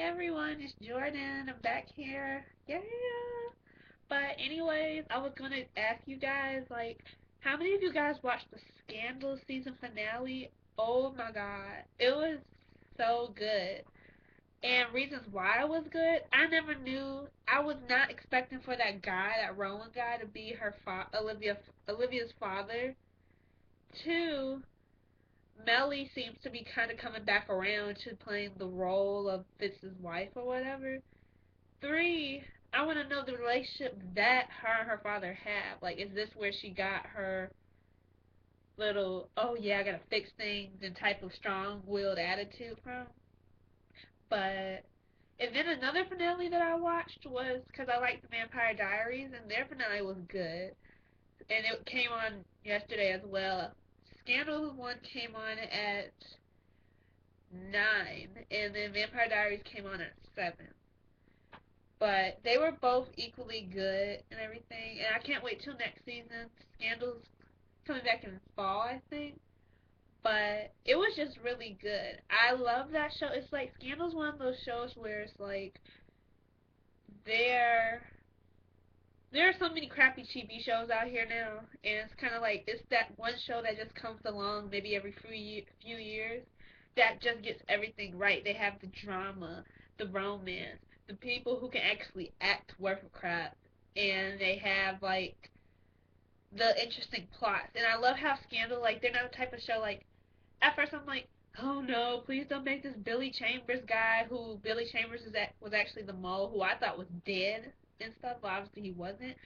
everyone, it's Jordan. I'm back here. Yeah. But anyways, I was gonna ask you guys, how many of you guys watched the Scandal season finale? Oh my god. It was so good. And reasons why it was good, I never knew. I was not expecting for that guy, that Rowan guy, to be Olivia's father. Two, Melly seems to be kind of coming back around to playing the role of Fitz's wife or whatever. Three, I want to know the relationship that her and her father have. Like, is this where she got her little, oh yeah, I gotta fix things and type of strong willed attitude from? But, and then another finale that I watched was because I like the Vampire Diaries, and their finale was good. And it came on yesterday as well. Scandal one came on at 9, and then Vampire Diaries came on at 7. But they were both equally good and everything, and I can't wait till next season. Scandal's coming back in fall, I think. But it was just really good. I love that show. It's like Scandal's one of those shows where it's like there there are so many crappy TV shows out here now, and it's kind of like it's that one show that just comes along maybe every few years that just gets everything right. They have the drama, the romance, the people who can actually act worth a crap, and they have like the interesting plots. And I love how Scandal, like, they're not the type of show like at first I'm like, oh no, please don't make this Billy Chambers guy, who Billy Chambers was actually the mole, who I thought was dead and stuff, but obviously he wasn't.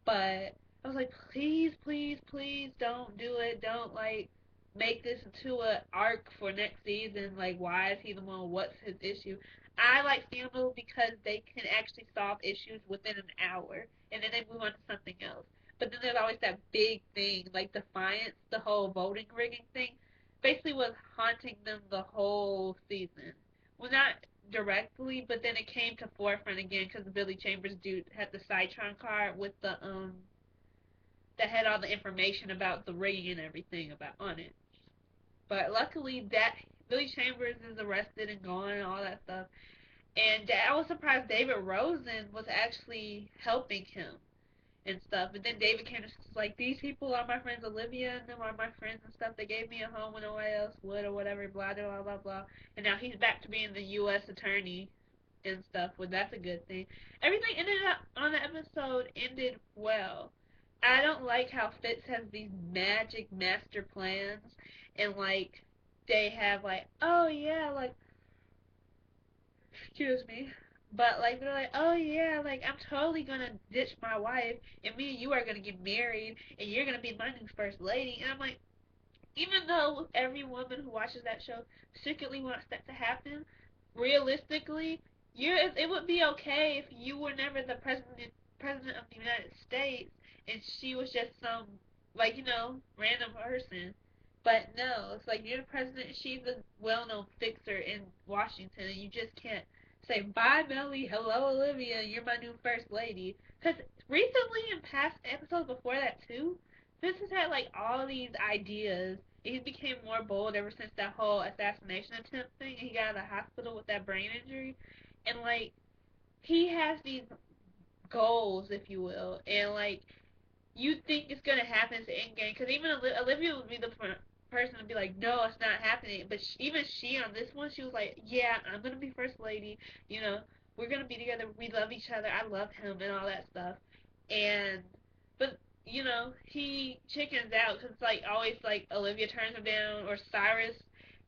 But I was like, please, please, please don't do it. Don't like make this into a arc for next season. Like, why is he the one? What's his issue? I like Scandal because they can actually solve issues within an hour, and then they move on to something else. But then there's always that big thing, like Defiance, the whole voting rigging thing, basically was haunting them the whole season. Well, not directly, but then it came to forefront again because the Billy Chambers dude had the Cytron card with the that had all the information about the rigging and everything about on it. But luckily, that Billy Chambers is arrested and gone and all that stuff. And I was surprised David Rosen was actually helping him and stuff. But then David came and was like, these people are my friends Olivia and them are my friends and stuff. They gave me a home when nobody else would or whatever, blah, blah, blah, blah, blah. And now he's back to being the U.S. attorney and stuff. Well, that's a good thing. Everything ended up on the episode ended well. I don't like how Fitz has these magic master plans and like they have like, oh yeah, like, excuse me. But like they're like, oh yeah, like I'm totally gonna ditch my wife, and me and you are gonna get married, and you're gonna be my new first lady. And I'm like, even though every woman who watches that show secretly wants that to happen, realistically, it would be okay if you were never the president of the United States, and she was just some like random person. But no, it's like you're the president. She's a well-known fixer in Washington, and you just can't say bye, Melly. Hello, Olivia. You're my new first lady. Because recently, in past episodes before that too, this has had like all these ideas. He became more bold ever since that whole assassination attempt thing. He got out of the hospital with that brain injury, and like he has these goals, if you will, and like you think it's gonna happen to Endgame because even Olivia would be the person to be like, no, it's not happening. But even she on this one, she was like, yeah, I'm gonna be first lady. You know, we're gonna be together. We love each other. I love him and all that stuff. And but he chickens out because it's like always like Olivia turns him down or Cyrus.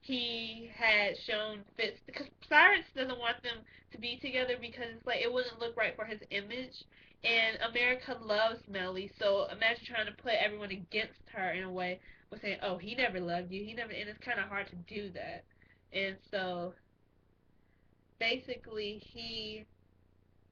He had shown Fitz because Cyrus doesn't want them to be together because it's like it wouldn't look right for his image, and America loves Melly, so imagine trying to put everyone against her in a way with saying, "Oh, he never loved you. He never," and it's kind of hard to do that. And so basically, he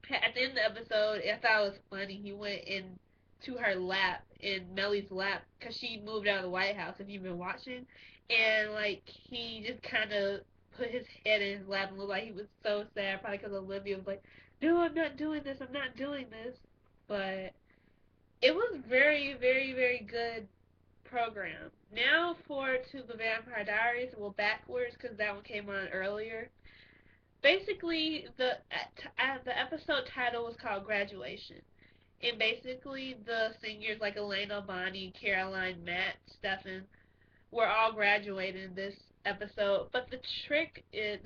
at the end of the episode, I thought it was funny. He went into her lap, in Melly's lap, because she moved out of the White House. If you've been watching, and like he just kind of put his head in his lap and looked like he was so sad, probably because Olivia was like, "No, I'm not doing this. I'm not doing this." But it was very, very, very good program. Now for to the Vampire Diaries, well backwards because that one came on earlier. basically the episode title was called Graduation. And basically the seniors like Elena, Bonnie, Caroline, Matt, Stefan were all graduating this episode. But the twist is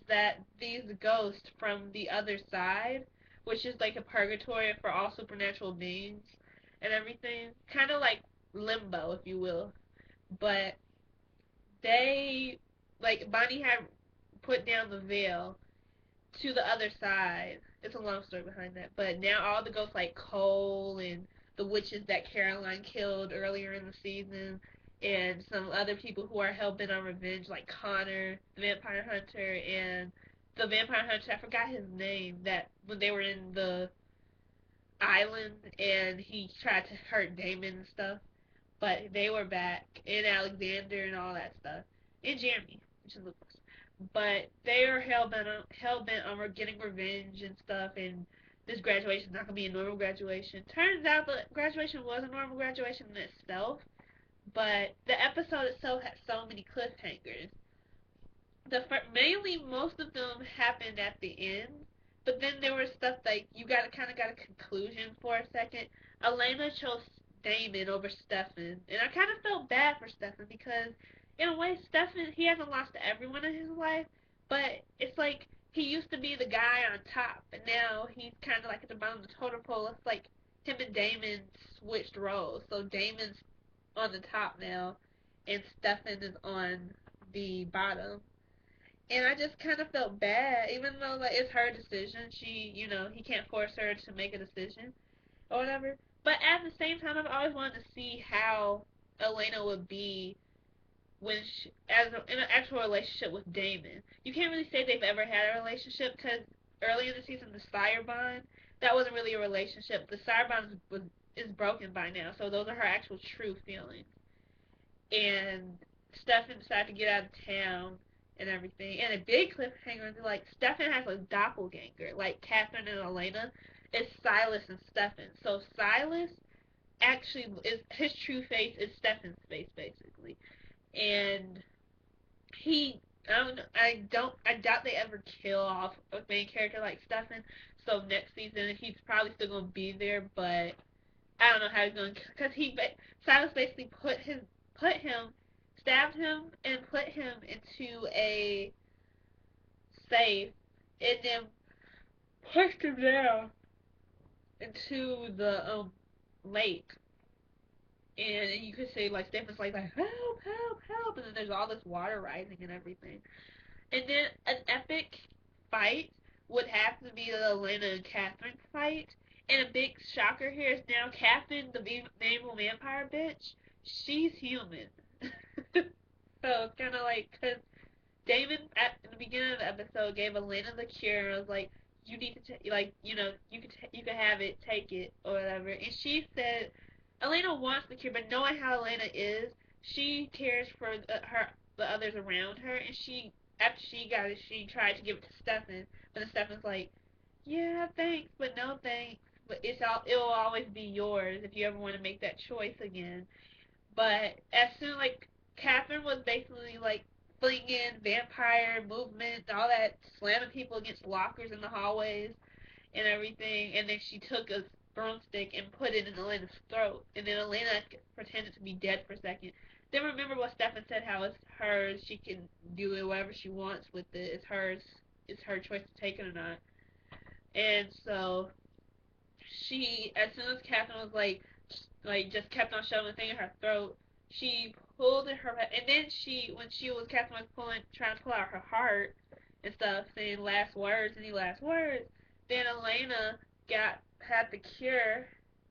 that these ghosts from the other side, which is like a purgatory for all supernatural beings and everything, kind of like limbo, if you will. But they, like Bonnie had put down the veil to the other side. It's a long story behind that. But now all the ghosts like Cole and the witches that Caroline killed earlier in the season and some other people who are hell bent on revenge like Connor, the vampire hunter, and the vampire hunter, I forgot his name, that when they were in the island and he tried to hurt Damon and stuff. But they were back, and Alexander and all that stuff. And Jeremy, which is Lucas. But they are hell bent on getting revenge and stuff, and this graduation is not gonna be a normal graduation. Turns out the graduation was a normal graduation in itself, but the episode itself had so many cliffhangers. Mainly most of them happened at the end, but then there was stuff like you got a conclusion for a second. Elena chose Damon over Stefan, and I kind of felt bad for Stefan because in a way Stefan he hasn't lost everyone in his life, but it's like he used to be the guy on top, and now he's kind of like at the bottom of the totem pole. It's like him and Damon switched roles, so Damon's on the top now, and Stefan is on the bottom. And I just kind of felt bad, even though like it's her decision. He can't force her to make a decision or whatever. But at the same time, I've always wanted to see how Elena would be in an actual relationship with Damon. You can't really say they've ever had a relationship because early in the season, the Sire bond that wasn't really a relationship. The Sire bond is broken by now, so those are her actual true feelings. And Stefan decided to get out of town and everything. And a big cliffhanger is like Stefan has a doppelganger, like Catherine and Elena. It's Silas and Stefan. So Silas actually is his true face is Stefan's face basically. And he I doubt they ever kill off a main character like Stefan. So next season he's probably still gonna be there, but I don't know how he's going to, because Silas basically put him, stabbed him, and put him into a safe, and then pushed him down into the lake. And you could say like Stefan's like help, help, help, and then there's all this water rising and everything. And then an epic fight would have to be the Elena and Catherine fight. And a big shocker here is now Catherine, the naval vampire bitch, she's human. So it's kind of like, because Damon, at the beginning of the episode, gave Elena the cure and was like, you need to, like, you can have it, take it, or whatever. And she said, Elena wants the cure, but knowing how Elena is, she cares for the others around her, and after she got it, she tried to give it to Stefan, but then Stefan's like, yeah, thanks, but no thanks. But it will always be yours if you ever want to make that choice again. But as soon like Catherine was basically like flinging vampire movement, all that, slamming people against lockers in the hallways and everything, and then she took a broomstick and put it in Elena's throat, and then Elena pretended to be dead for a second. Then remember what Stefan said, how it's hers, she can do it whatever she wants with it, it's hers, it's her choice to take it or not. And so as soon as Catherine was like just kept on shoving the thing in her throat, she pulled in her, and then when Catherine was trying to pull out her heart and stuff, saying last words, any last words, then Elena had the cure,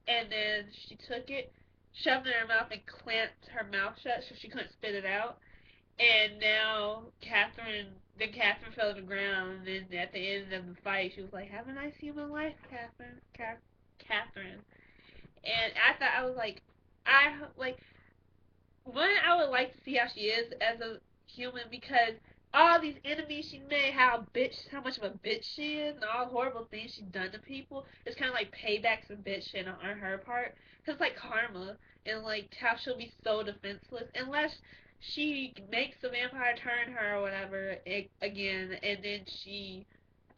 and then she took it, shoved it in her mouth, and clamped her mouth shut so she couldn't spit it out. And now Catherine fell to the ground, and at the end of the fight, she was like, "Have a nice human life, Catherine." And I was like, like one, I would like to see how she is as a human because all these enemies she made, how much of a bitch she is, and all the horrible things she's done to people. It's kind of like payback for bitch shit on her part, cause like karma and like how she'll be so defenseless unless she makes the vampire turn her or whatever again, and then she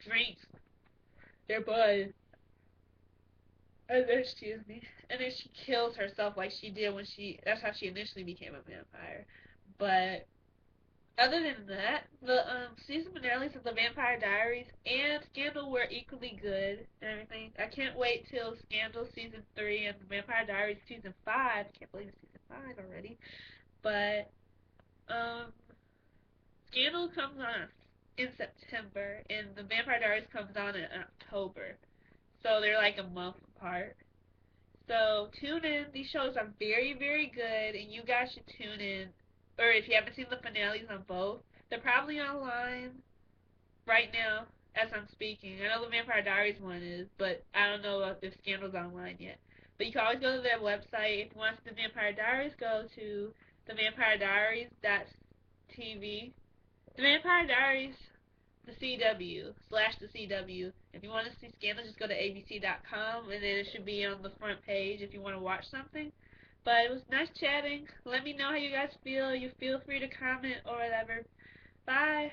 drinks their blood, and then excuse me, and then she kills herself like she did when she. That's how she initially became a vampire. But other than that, the season finales of The Vampire Diaries and Scandal were equally good and everything. I can't wait till Scandal season 3 and The Vampire Diaries season 5. I can't believe it's season 5 already. But um, Scandal comes on in September, and The Vampire Diaries comes on in October. So they're like a month apart. So tune in. These shows are very, very good, and you guys should tune in. Or if you haven't seen the finales on both, they're probably online right now as I'm speaking. I know the Vampire Diaries one is, but I don't know if Scandal's online yet. But you can always go to their website. If you want the Vampire Diaries, go to thevampiredairies.tv. The Vampire Diaries, the CW / the CW. If you want to see Scandal, just go to abc.com, and then it should be on the front page if you want to watch something. But it was nice chatting. Let me know how you guys feel. You feel free to comment or whatever. Bye.